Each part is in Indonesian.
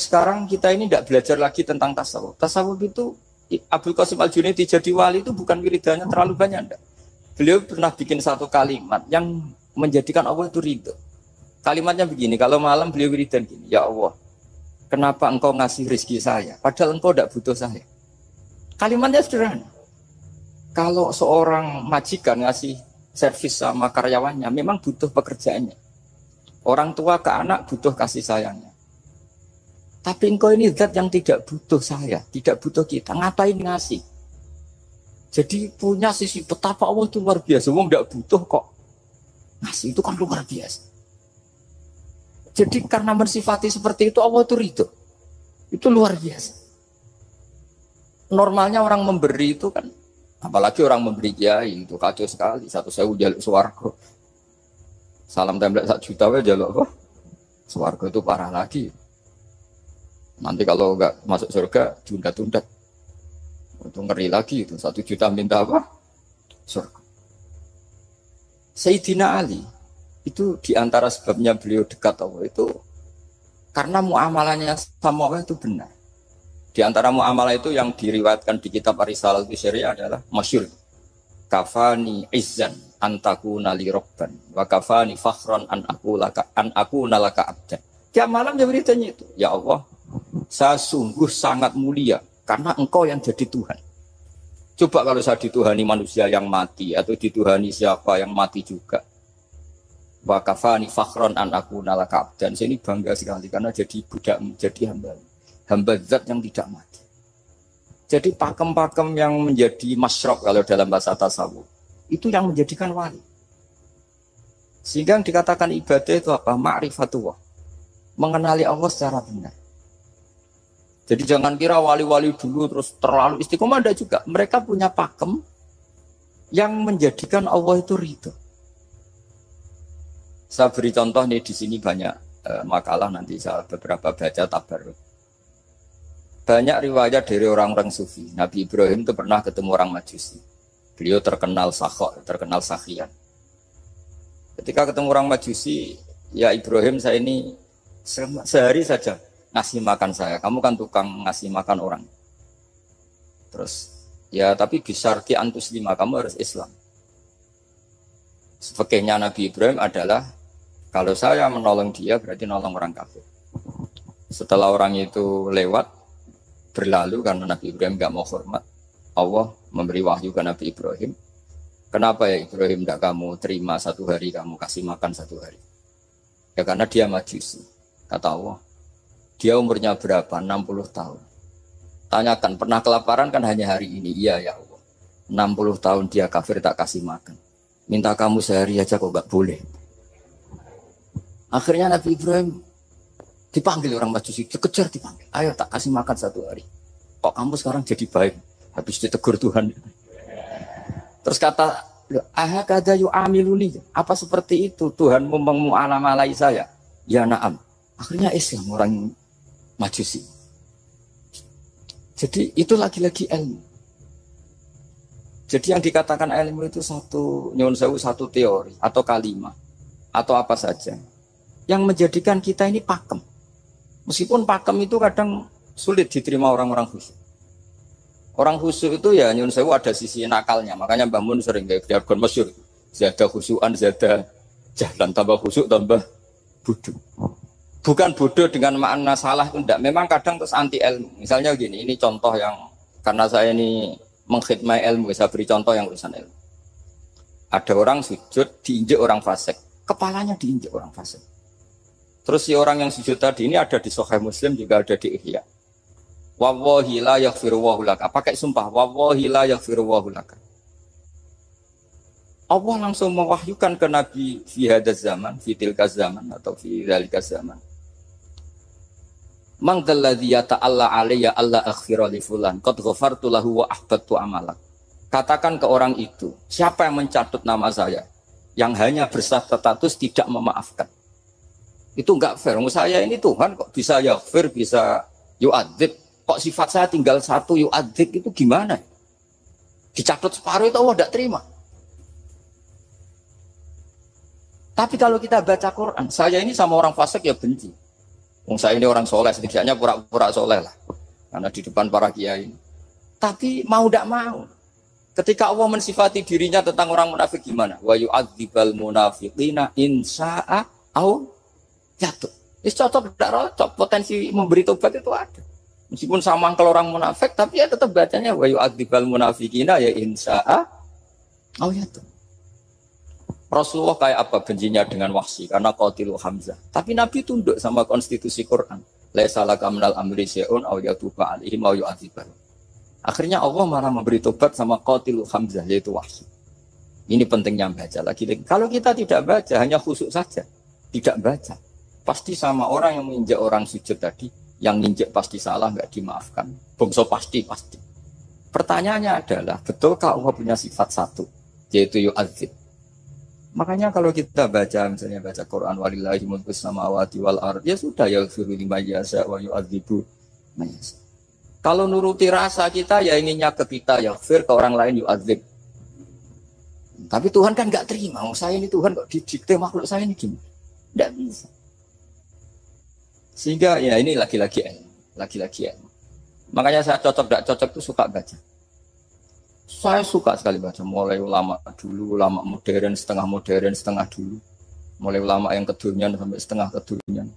sekarang kita ini tidak belajar lagi tentang tasawuf. Tasawuf itu Abdul Qasim Al-Junaidi jadi wali itu bukan wiridannya terlalu banyak. Enggak. Beliau pernah bikin satu kalimat yang menjadikan Allah itu ridho. Kalimatnya begini, kalau malam beliau wiridan gini, ya Allah, kenapa engkau ngasih rezeki saya? Padahal engkau tidak butuh saya. Kalimatnya sederhana. Kalau seorang majikan ngasih servis sama karyawannya, memang butuh pekerjaannya. Orang tua ke anak butuh kasih sayangnya. Tapi engkau ini zat yang tidak butuh saya, tidak butuh kita. Ngapain ngasih? Jadi punya sisi betapa Allah itu luar biasa. Wong tidak butuh kok. Ngasih itu kan luar biasa. Jadi karena mensifati seperti itu Allah itu ridho. Itu luar biasa. Normalnya orang memberi itu kan, apalagi orang memberi kiai itu kacau sekali. 1.000 jaluk swarga. Salam template 1 juta wae jaluk apa? Swarga itu parah lagi. Nanti kalau enggak masuk surga tunda-tunda. Itu ngeri lagi itu 1 juta minta apa? Surga. Sayyidina Ali itu diantara sebabnya beliau dekat Allah itu karena muamalahnya sama Allah itu benar. Di antara muamalah itu yang diriwayatkan di kitab Ar-Risalah Syariah adalah masyhur. Kafani izzan antakuna li robban wa kafani fakhran an aku nalaka abdan. Tiap malam dia beritanya itu, ya Allah, saya sungguh sangat mulia karena engkau yang jadi Tuhan. Coba kalau saya dituhani manusia yang mati atau dituhani siapa yang mati juga. Wa kafani fakhran an aku nalaka abdan. Saya ini bangga sekali karena jadi budak, jadi hamba zat yang tidak mati. Jadi pakem-pakem yang menjadi masyrab kalau dalam bahasa tasawuf itu yang menjadikan wali. Sehingga yang dikatakan ibadah itu apa? Ma'rifatullah. Mengenali Allah secara benar. Jadi jangan kira wali-wali dulu terus terlalu istiqomah, ada juga. Mereka punya pakem yang menjadikan Allah itu ridho. Saya beri contoh nih, di sini banyak makalah, nanti saya beberapa baca tabarruk. Banyak riwayat dari orang-orang sufi. Nabi Ibrahim itu pernah ketemu orang Majusi. Beliau terkenal sakhok, terkenal sakhian. Ketika ketemu orang Majusi, ya Ibrahim, saya ini sehari saja ngasih makan saya. Kamu kan tukang ngasih makan orang. Terus, ya tapi bisarti antus lima, kamu harus Islam. Fakihnya Nabi Ibrahim adalah, kalau saya menolong dia berarti nolong orang kafir. Setelah orang itu lewat, berlalu karena Nabi Ibrahim gak mau hormat, Allah memberi wahyu ke Nabi Ibrahim. Kenapa ya Ibrahim tidak kamu terima 1 hari, kamu kasih makan 1 hari? Ya karena dia Majusi. Kata Allah, dia umurnya berapa? 60 tahun. Tanyakan, pernah kelaparan kan hanya hari ini? Iya ya Allah. 60 tahun dia kafir tak kasih makan. Minta kamu sehari aja kok gak boleh. Akhirnya Nabi Ibrahim dipanggil orang Majusi, dikejar dipanggil. Ayo tak kasih makan 1 hari. Kok kamu sekarang jadi baik? Habis ditegur Tuhan. Terus kata, ahakada yu'amiluni. Apa seperti itu Tuhanmu mengualamalai saya? Ya na'am. Akhirnya Islam orang Majusi. Jadi itu lagi-lagi ilmu. Jadi yang dikatakan ilmu itu satu teori atau kalimat atau apa saja yang menjadikan kita ini pakem. Meskipun pakem itu kadang sulit diterima orang-orang khusyuk. Orang khusyuk itu ya nyun sewu ada sisi nakalnya. Makanya Mbah Mun sering kayak jargon masyhur. Zada khusyuan, zada jahlan, tambah khusyuk tambah bodoh. Bukan bodoh dengan makna salah itu enggak. Memang kadang terus anti ilmu. Misalnya gini, ini contoh yang karena saya ini mengkhidmati ilmu, saya beri contoh yang urusan ilmu. Ada orang sujud diinjek orang fasik, kepalanya diinjek orang fasik. Terus si orang yang sujud tadi ini ada di Sahih Muslim, juga ada di Ihya. Wallahi la yaghfirullahu laka. Pakai sumpah, wallahi la yaghfirullahu laka. Allah langsung mewahyukan ke Nabi fi hadzal zaman, fi tilka zaman atau fi dzalika zaman. Man dzalladzi yata'alla alayya alla aghfira li fulan qad ghafartu lahu wa ahbattu amalak. Katakan ke orang itu, siapa yang mencatut nama saya yang hanya berstatus tidak memaafkan? Itu enggak fair. Saya ini Tuhan kok bisa yaghfir, bisa yu'adzib. Kok sifat saya tinggal 1 yu'adzib, itu gimana? Dicatut separuh itu Allah tidak terima. Tapi kalau kita baca Quran, saya ini sama orang fasik ya benci. Wong saya ini orang soleh, setidaknya pura-pura soleh lah. Karena di depan para kiai. Tapi mau tidak mau. Ketika Allah mensifati dirinya tentang orang munafik gimana? Wa yu'adzibal munafiqina in sya'a au yatub. Ini cocok tidak cocok, potensi memberi tobat itu ada. Meskipun sama kalau orang munafik, tapi ya tetap bacanya wa yu'adzibal munafiqina ya in sya'a au yatub. Rasulullah kayak apa bencinya dengan Wahsy karena qatilu Hamzah. Tapi Nabi tunduk sama konstitusi Quran. Laisa laka minal amri syai'un aw yatuba alaihim aw yu'adzibahum. Akhirnya Allah malah memberi tobat sama qatilu Hamzah yaitu Wahsy. Ini pentingnya baca lagi. Kalau kita tidak baca hanya khusyuk saja, tidak baca, pasti sama orang yang menginjak orang sujud tadi, yang nginjek pasti salah enggak dimaafkan. Bongso pasti. Pertanyaannya adalah, betulkah Allah punya sifat satu yaitu yu'adzib? Makanya kalau kita baca misalnya baca Quran walillahi mulkus samawati wal ardh ya sudah ya suruh liman yasha wa yu'adzibu man yasha. Kalau nuruti rasa kita ya inginnya ke kita yaghfir, ke orang lain yu'adzib. Tapi Tuhan kan enggak terima. Oh, saya ini Tuhan kok didikte makhluk saya ini gimana? Enggak bisa. Sehingga ya ini lagi-lagi ilmu. Makanya saya cocok enggak cocok itu suka baca. Saya suka sekali baca, mulai ulama dulu, ulama modern, setengah dulu. Mulai ulama yang kedunian sampai setengah kedunian.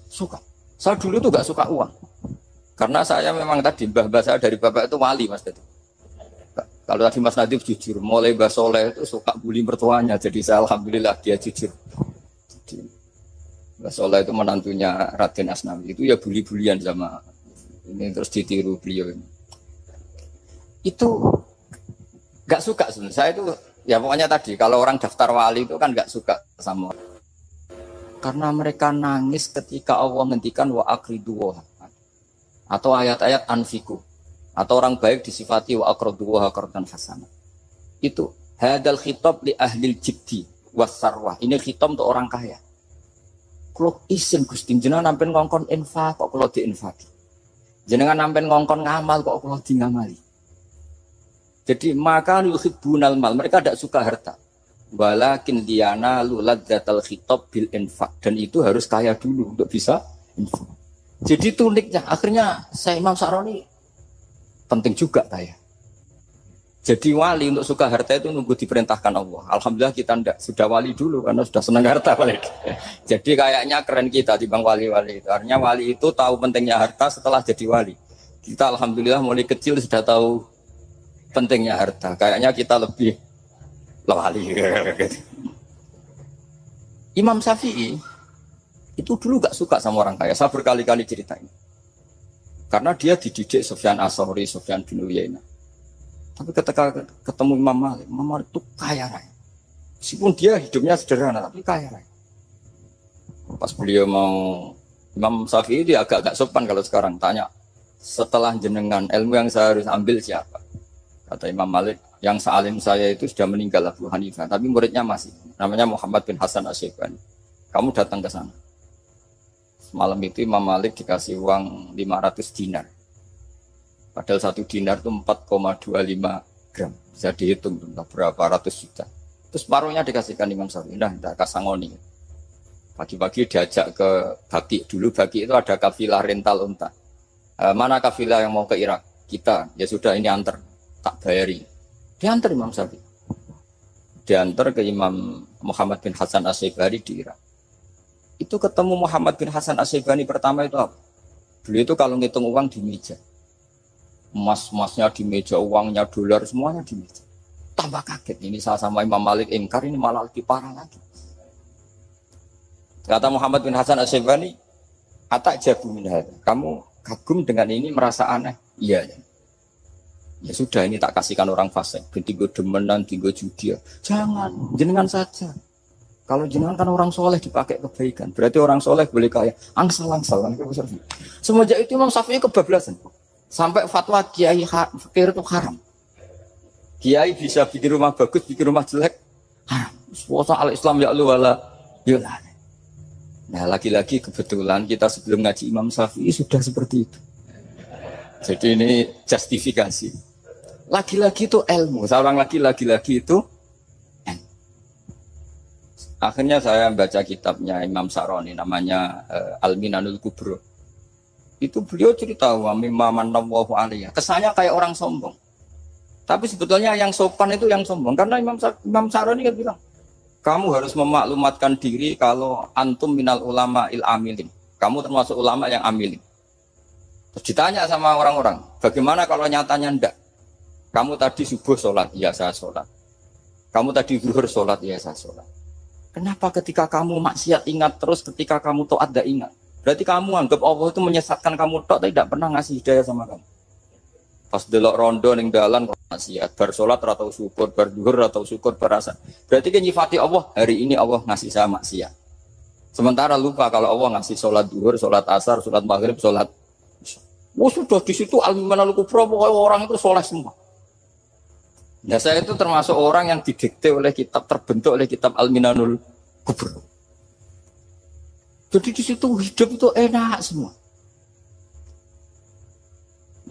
Suka. Saya dulu tuh gak suka uang. Karena saya memang tadi, mbah saya dari bapak itu wali mas itu. Kalau tadi Mas Nadif jujur, mulai Mbah Soleh itu suka bully mertuanya. Jadi saya alhamdulillah dia jujur. Jadi, Mbah Soleh itu menantunya Raden Asnawi. Itu ya bully-bulian sama ini terus ditiru beliau ini. Itu gak suka sebenarnya. Saya itu ya pokoknya tadi kalau orang daftar wali itu kan gak suka sama karena mereka nangis ketika Allah menghentikan wa aqridu atau ayat-ayat anfiku atau orang baik disifati wa aqridu qardan hasanah. Itu hadal khitab li ahlil jiddi was sarwah. Ini khitab untuk orang kaya. Kalau isin Gusti jenengan nampen ngongkon infak kok kula diinfaki. Jenengan nampen ngongkon ngamal kok kula di ngamali. Jadi maka yuhibbunal mal, mereka tidak suka harta. Walakin diana luladzatal khitab bil infak, dan itu harus kaya dulu untuk bisa infak. Jadi itu uniknya. Akhirnya saya Imam Sa'roni penting juga kaya. Jadi wali untuk suka harta itu nunggu diperintahkan Allah. Alhamdulillah kita tidak sudah wali dulu karena sudah senang harta wali. Jadi kayaknya keren kita dibanding wali-wali itu. Artinya wali itu tahu pentingnya harta setelah jadi wali. Kita alhamdulillah mulai kecil sudah tahu pentingnya harta, kayaknya kita lebih lawali. Imam Syafi'i itu dulu gak suka sama orang kaya. Saya berkali-kali ceritain. Karena dia dididik Sufyan As-Tsauri, Sufyan bin Uyainah. Tapi ketika ketemu Imam Malik itu kaya raya. Meskipun dia hidupnya sederhana, tapi kaya raya. Pas beliau mau Imam Syafi'i dia agak-agak sopan kalau sekarang tanya, setelah jenengan ilmu yang saya harus ambil siapa? Kata Imam Malik, yang sealim saya itu sudah meninggal Abu Hanifah, tapi muridnya masih, namanya Muhammad bin Hasan Asy-Syaibani. Kamu datang ke sana. Malam itu Imam Malik dikasih uang 500 dinar. Padahal 1 dinar itu 4,25 gram. Bisa dihitung berapa ratus juta. Terus paruhnya dikasihkan Imam Syafi'i. Nah, kasangoni. Pagi-pagi diajak ke Baki. Dulu Baki itu ada kafilah rental unta. Mana kafilah yang mau ke Irak? Kita. Ya sudah ini antar. Tak bayari. Diantar Imam Syafi'i. Diantar ke Imam Muhammad bin Hasan Asy-Syaibani di Irak. Itu ketemu Muhammad bin Hasan Asy-Syaibani pertama itu apa? Beliau itu kalau ngitung uang di meja. Emas-emasnya di meja, uangnya dolar semuanya di meja. Tambah kaget. Ini saya sama Imam Malik ingkar, ini malah lebih parah lagi. Kata Muhammad bin Hasan Asy-Syaibani, "Atak jabu min hadza." Kamu kagum dengan ini, merasa aneh? Iya. Ya sudah, ini tak kasihkan orang fasik. Tiga demenan, tiga judi. Jangan, jenengan saja. Kalau jenengan kan orang soleh dipakai kebaikan. Berarti orang soleh boleh kaya. Angsal-angsal. Semenjak itu Imam Syafi'i kebablasan. Sampai fatwa kiai fakir itu haram. Kiai bisa bikin rumah bagus, bikin rumah jelek. Haram. Suasa al-Islam ya Allah wala yulana. Nah lagi-lagi kebetulan kita sebelum ngaji Imam Syafi'i sudah seperti itu. Jadi ini justifikasi. Lagi-lagi itu ilmu. Seorang lagi-lagi itu ilmu. Akhirnya saya baca kitabnya Imam Sa'roni namanya Al-Minanul Kubro. Itu beliau cerita wa mimma manallahu alaihi. Kesannya kayak orang sombong. Tapi sebetulnya yang sopan itu yang sombong. Karena Imam Sa'roni kan bilang, kamu harus memaklumatkan diri kalau antum minal ulama il amilin. Kamu termasuk ulama yang amilin. Terus ditanya sama orang-orang, bagaimana kalau nyatanya ndak? Kamu tadi subuh sholat, iya saya sholat. Kamu tadi zuhur sholat, iya saya sholat. Kenapa ketika kamu maksiat ingat terus, ketika kamu taat tidak ingat? Berarti kamu anggap Allah itu menyesatkan kamu tok, tapi tidak pernah ngasih hidayah sama kamu. Pas delok rondo ning dalan maksiat, bar sholat atau syukur, bar zuhur atau syukur berasa. Berarti kan nyifati Allah, hari ini Allah ngasih saya maksiat. Sementara lupa kalau Allah ngasih sholat zuhur, sholat asar, sholat maghrib, sholat. Oh sudah di situ al-Minanul Kubro, pokoknya orang itu soleh semua. Nah saya itu termasuk orang yang didikte oleh kitab, terbentuk oleh kitab Al-Minanul Kubro. Jadi di situ hidup itu enak semua.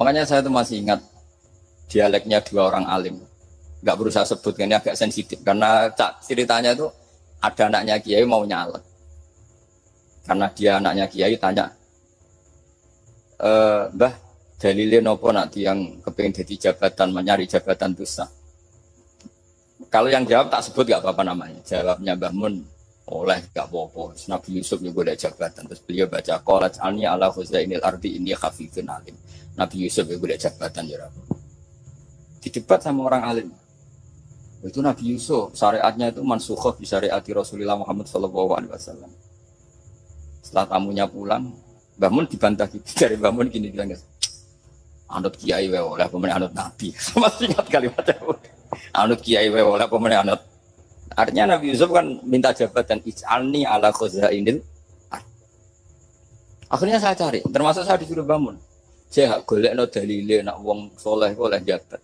Makanya saya itu masih ingat dialeknya dua orang alim. Gak berusaha sebut, ini agak sensitif. Karena ceritanya itu ada anaknya kiai mau nyalek. Karena dia anaknya kiai tanya, Mbah, dalilin apa nanti yang kepingin jadi jabatan, mencari jabatan dosa. Kalau yang jawab tak sebut gak apa-apa namanya. Jawabnya Mbah Mun, oleh gak apa-apa. Nabi Yusuf juga ada jabatan. Terus beliau baca qalat ani ala khuzainil ardi inni khafifun alim. Nabi Yusuf juga ada jabatan ya. Didebat sama orang alim. Itu Nabi Yusuf syariatnya itu mansukhah bi syariati Rasulullah Muhammad SAW. Setelah tamunya pulang, Mbah Mun dibantah gitu. Dari Mbah Mun gini bilang, anut kiai wae oleh pemenang anut nabi. Sama ingat kalimatnya. Anut kiai wae oleh pemenang anut. Artinya Nabi Yusuf kan minta jabatan ij'alni ala khuzainil. Akhirnya saya cari, termasuk saya disuruh bangun. Saya golekno dalile nak wong soleh oleh jabat.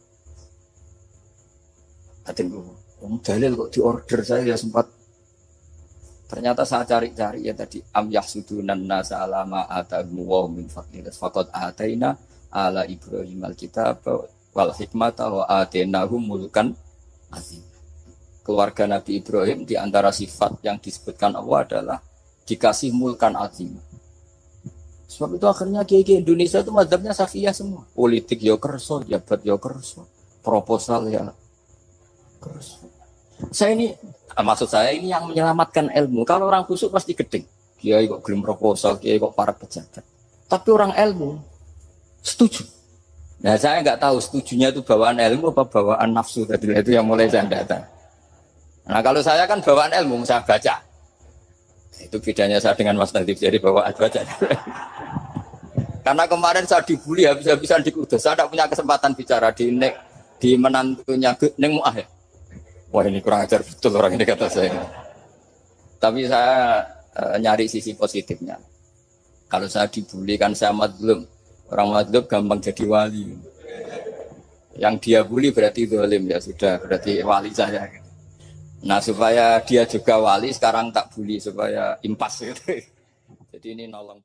Katanya, wong dalil kok diorder saya sempat. Ternyata saya cari-cari ya tadi am yahsudunan nasa alama atagmu wa min fadlihi faqad ataina ala Ibrahim alkitab wal hikmata wa atainahum mulkan azim. Keluarga Nabi Ibrahim di antara sifat yang disebutkan Allah adalah dikasih mulkan azim. Sebab itu akhirnya kiai Indonesia itu mazhabnya Safiyah semua. Politik ya kerso, jabat ya kerso, proposal ya kerso. Saya ini maksud saya ini yang menyelamatkan ilmu. Kalau orang busuk pasti gedeng. Kiai kok gelem proposal, kiai kok para pejabat. Tapi orang ilmu setuju. Nah saya nggak tahu setujunya itu bawaan ilmu apa bawaan nafsu tadi itu yang mulai saya datang. Nah kalau saya kan bawaan ilmu saya baca. Itu bedanya saya dengan Mas Nadif jadi bawaan baca. Karena kemarin saya dibully habis-habisan di Kudus. Saya tidak punya kesempatan bicara di menantunya Neng Mu'ah ya. Wah ini kurang ajar betul orang ini kata saya. Tapi saya nyari sisi positifnya. Kalau saya dibully kan saya madlum. Orang madlum gampang jadi wali. Yang dia bully berarti zalim ya sudah berarti wali saya. Nah supaya dia juga wali sekarang tak bully supaya impas gitu. Jadi ini nolong.